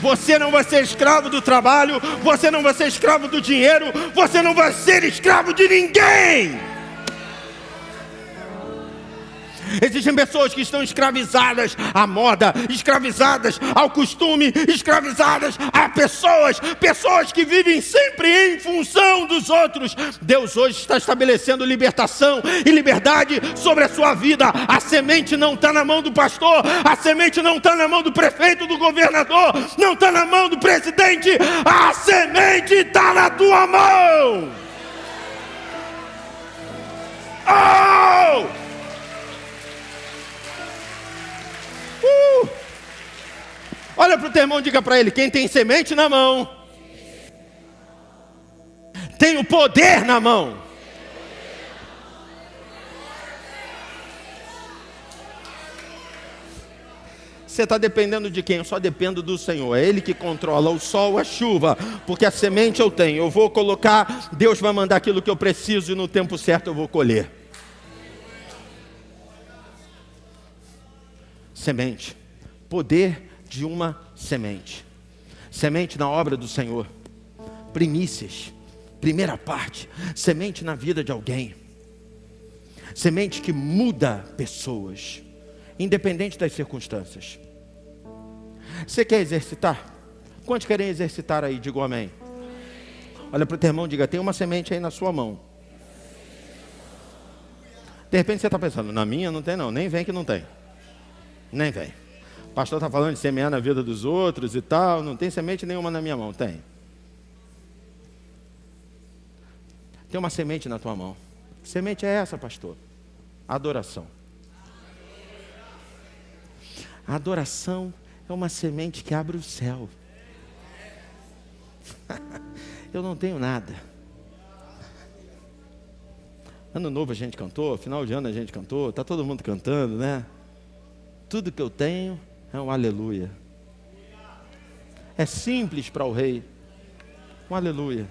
Você não vai ser escravo do trabalho, você não vai ser escravo do dinheiro, você não vai ser escravo de ninguém. Existem pessoas que estão escravizadas à moda, escravizadas ao costume, escravizadas a pessoas que vivem sempre em função dos outros. Deus hoje está estabelecendo libertação e liberdade sobre a sua vida. A semente não está na mão do pastor, a semente não está na mão do prefeito, do governador, não está na mão do presidente, a semente está na tua mão. Oh! Olha para o teu irmão e diga para ele: quem tem semente na mão tem o poder na mão. Você está dependendo de quem? Eu só dependo do Senhor. É Ele que controla o sol, a chuva, porque a semente eu tenho. Eu vou colocar, Deus vai mandar aquilo que eu preciso, e no tempo certo eu vou colher. Semente, poder de uma semente. Semente na obra do Senhor. Primícias, primeira parte. Semente na vida de alguém. Semente que muda pessoas, independente das circunstâncias. Você quer exercitar? Quantos querem exercitar aí? Diga amém. Olha para o teu irmão e diga: tem uma semente aí na sua mão. De repente você está pensando: na minha não tem não, nem vem que não tem. Nem vem. O pastor está falando de semear na vida dos outros e tal, não tem semente nenhuma na minha mão. Tem. Tem uma semente na tua mão. Que semente é essa, pastor? Adoração. A adoração é uma semente que abre o céu. Eu não tenho nada. Ano novo a gente cantou, final de ano a gente cantou, está todo mundo cantando, né? Tudo que eu tenho é um aleluia. É simples para o rei. Um aleluia.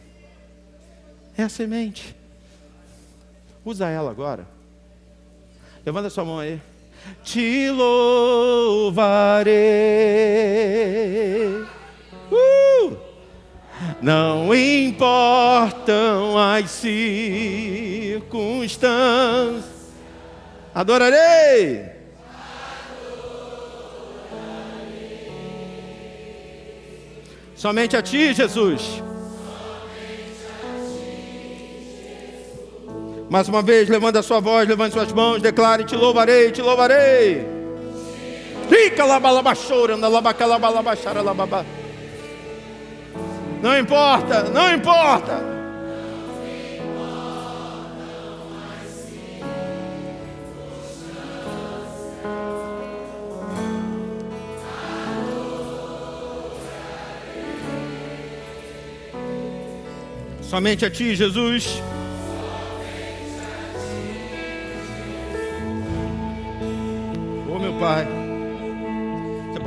É a semente. Usa ela agora. Levanta sua mão aí. Te louvarei. Não importam as circunstâncias. Adorarei. Somente a ti, Jesus. Mais uma vez, levante a sua voz, levante suas mãos, declare: te louvarei, te louvarei. Não importa, não importa. Somente a ti, Jesus. Oh, meu Pai.